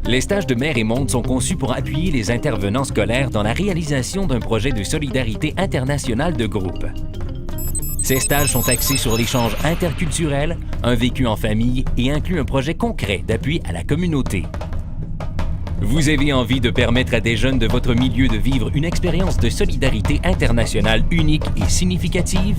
Les stages de Mère et Monde sont conçus pour appuyer les intervenants scolaires dans la réalisation d'un projet de solidarité internationale de groupe. Ces stages sont axés sur l'échange interculturel, un vécu en famille et incluent un projet concret d'appui à la communauté. Vous avez envie de permettre à des jeunes de votre milieu de vivre une expérience de solidarité internationale unique et significative?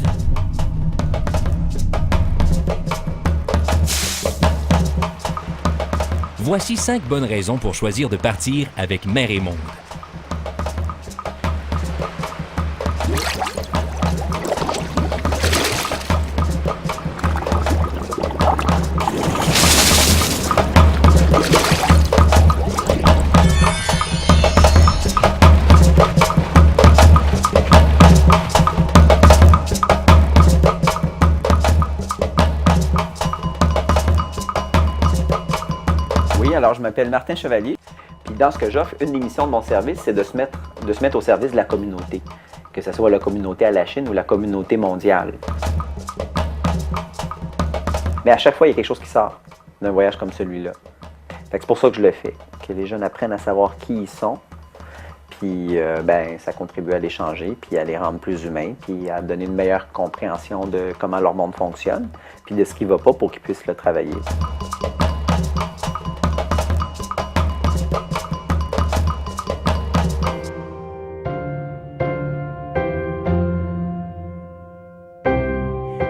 Voici 5 bonnes raisons pour choisir de partir avec Mère et Monde. Oui, alors je m'appelle Martin Chevalier, puis dans ce que j'offre, une des missions de mon service, c'est de se mettre au service de la communauté, que ce soit la communauté à la Chine ou la communauté mondiale. Mais à chaque fois, il y a quelque chose qui sort d'un voyage comme celui-là. C'est pour ça que je le fais, que les jeunes apprennent à savoir qui ils sont, puis ça contribue à les changer, puis à les rendre plus humains, puis à donner une meilleure compréhension de comment leur monde fonctionne, puis de ce qui ne va pas pour qu'ils puissent le travailler.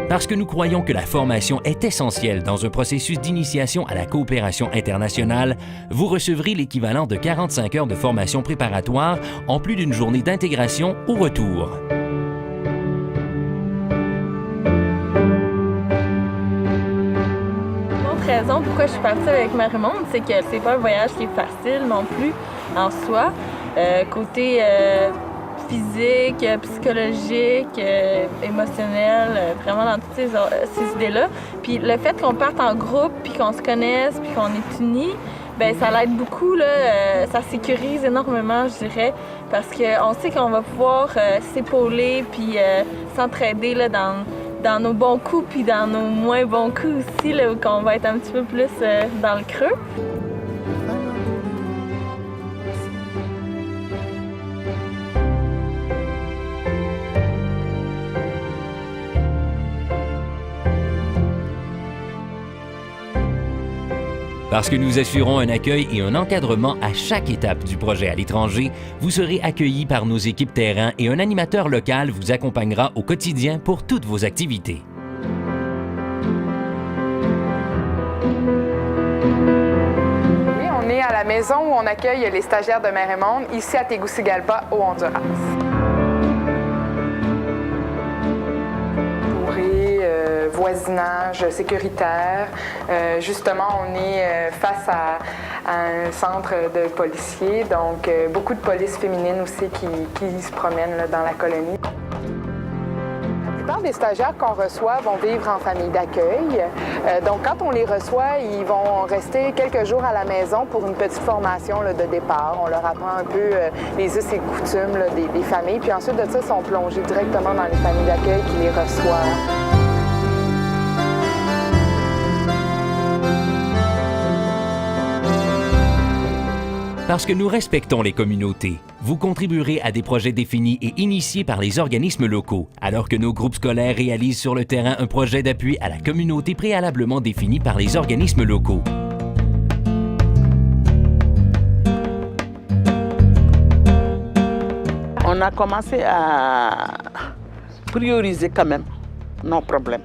Parce que nous croyons que la formation est essentielle dans un processus d'initiation à la coopération internationale, vous recevrez l'équivalent de 45 heures de formation préparatoire en plus d'une journée d'intégration au retour. L'autre raison pourquoi je suis partie avec Mère et Monde, c'est que c'est pas un voyage qui est facile non plus en soi. Côté physique, psychologique, émotionnel, vraiment dans toutes ces idées-là. Puis le fait qu'on parte en groupe, puis qu'on se connaisse, puis qu'on est unis, bien, ça l'aide beaucoup, là, ça sécurise énormément, je dirais, parce qu'on sait qu'on va pouvoir s'épauler, puis s'entraider là, dans nos bons coups, puis dans nos moins bons coups aussi, là, où on va être un petit peu plus dans le creux. Parce que nous assurons un accueil et un encadrement à chaque étape du projet à l'étranger, vous serez accueillis par nos équipes terrain et un animateur local vous accompagnera au quotidien pour toutes vos activités. Oui, on est à la maison où on accueille les stagiaires de Mère et Monde, ici à Tegucigalpa, au Honduras. Voisinage sécuritaire. Justement, on est face à un centre de policiers, donc beaucoup de police féminine aussi qui se promènent là, dans la colonie. La plupart des stagiaires qu'on reçoit vont vivre en famille d'accueil. Donc, quand on les reçoit, ils vont rester quelques jours à la maison pour une petite formation là, de départ. On leur apprend un peu les us et coutumes là, des familles. Puis ensuite de ça, ils sont plongés directement dans les familles d'accueil qui les reçoivent. Parce que nous respectons les communautés, vous contribuerez à des projets définis et initiés par les organismes locaux, alors que nos groupes scolaires réalisent sur le terrain un projet d'appui à la communauté préalablement défini par les organismes locaux. On a commencé à prioriser quand même nos problèmes.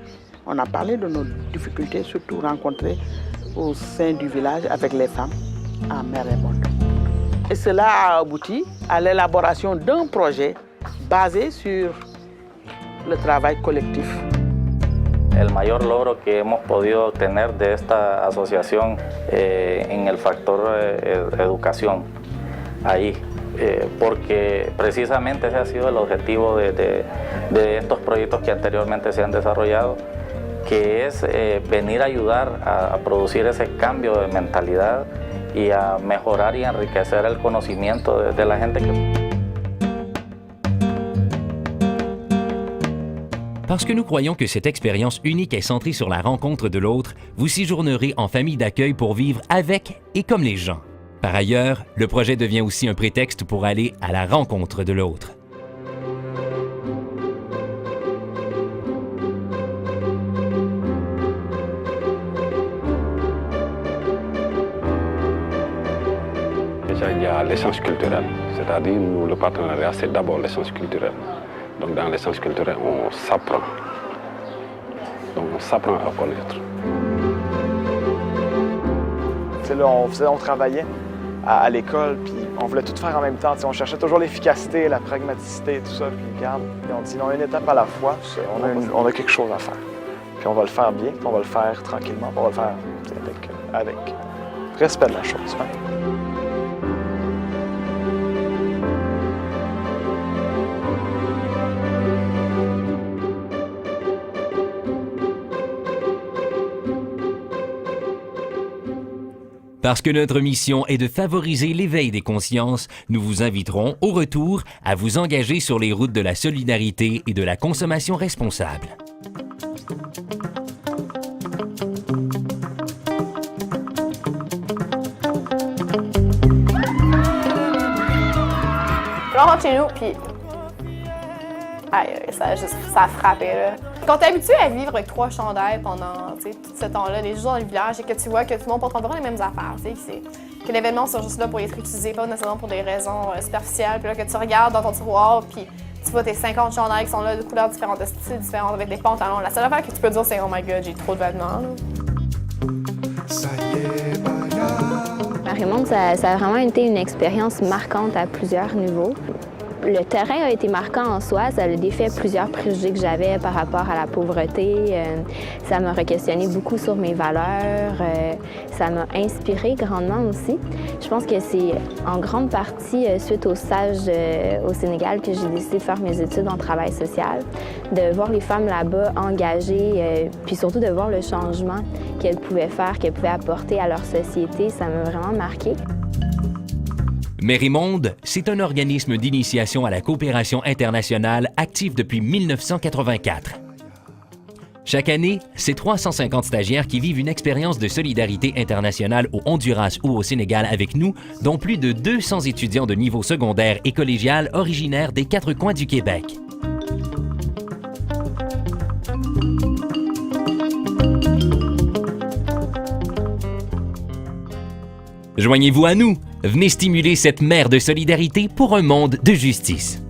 On a parlé de nos difficultés, surtout rencontrées au sein du village avec les femmes à Mère et Monde. Et cela a abouti à l'élaboration d'un projet basé sur le travail collectif. El mayor logro que hemos podido tener de esta asociación en el factor educación, ahí, porque precisamente ese ha sido el objetivo de estos proyectos que anteriormente se han desarrollado, que es venir a ayudar a producir ese cambio de mentalidad y a mejorar y enriquecer el conocimiento de la gente. Parce que nous croyons que cette expérience unique est centrée sur la rencontre de l'autre, vous séjournerez en famille d'accueil pour vivre avec et comme les gens. Par ailleurs, le projet devient aussi un prétexte pour aller à la rencontre de l'autre. Déjà, il y a l'essence culturelle, c'est-à-dire nous, le partenariat, c'est d'abord l'essence culturelle. Donc dans l'essence culturelle, on s'apprend. Donc on s'apprend à connaître. Là, on travaillait à l'école, puis on voulait tout faire en même temps. On cherchait toujours l'efficacité, la pragmaticité, tout ça. Puis regarde, puis on dit non, une étape à la fois. On a quelque chose à faire. Puis on va le faire bien, puis on va le faire tranquillement, puis on va le faire avec respect de la chose. Hein? Parce que notre mission est de favoriser l'éveil des consciences, nous vous inviterons, au retour, à vous engager sur les routes de la solidarité et de la consommation responsable. Là, on rentre chez nous, puis ça a frappé, là. Quand t'es habitué à vivre avec 3 chandails pendant tout ce temps-là, les jours dans le village, et que tu vois que tout le monde porte environ les mêmes affaires, que l'événement soit juste là pour être utilisé, pas nécessairement pour des raisons superficielles, puis là, que tu regardes dans ton tiroir, puis tu vois tes 50 chandails qui sont là de couleurs différentes, de styles différents, avec des pantalons. La seule affaire que tu peux dire, c'est « Oh my God, j'ai trop de vêtements. » Marie-Monde, ça a vraiment été une expérience marquante à plusieurs niveaux. Le terrain a été marquant en soi, ça a défait plusieurs préjugés que j'avais par rapport à la pauvreté. Ça m'a re-questionné beaucoup sur mes valeurs, ça m'a inspiré grandement aussi. Je pense que c'est en grande partie suite au stage au Sénégal que j'ai décidé de faire mes études en travail social, de voir les femmes là-bas engagées, puis surtout de voir le changement qu'elles pouvaient faire, qu'elles pouvaient apporter à leur société, ça m'a vraiment marqué. Mérimonde, c'est un organisme d'initiation à la coopération internationale actif depuis 1984. Chaque année, c'est 350 stagiaires qui vivent une expérience de solidarité internationale au Honduras ou au Sénégal avec nous, dont plus de 200 étudiants de niveau secondaire et collégial originaires des 4 coins du Québec. Joignez-vous à nous. Venez stimuler cette mer de solidarité pour un monde de justice.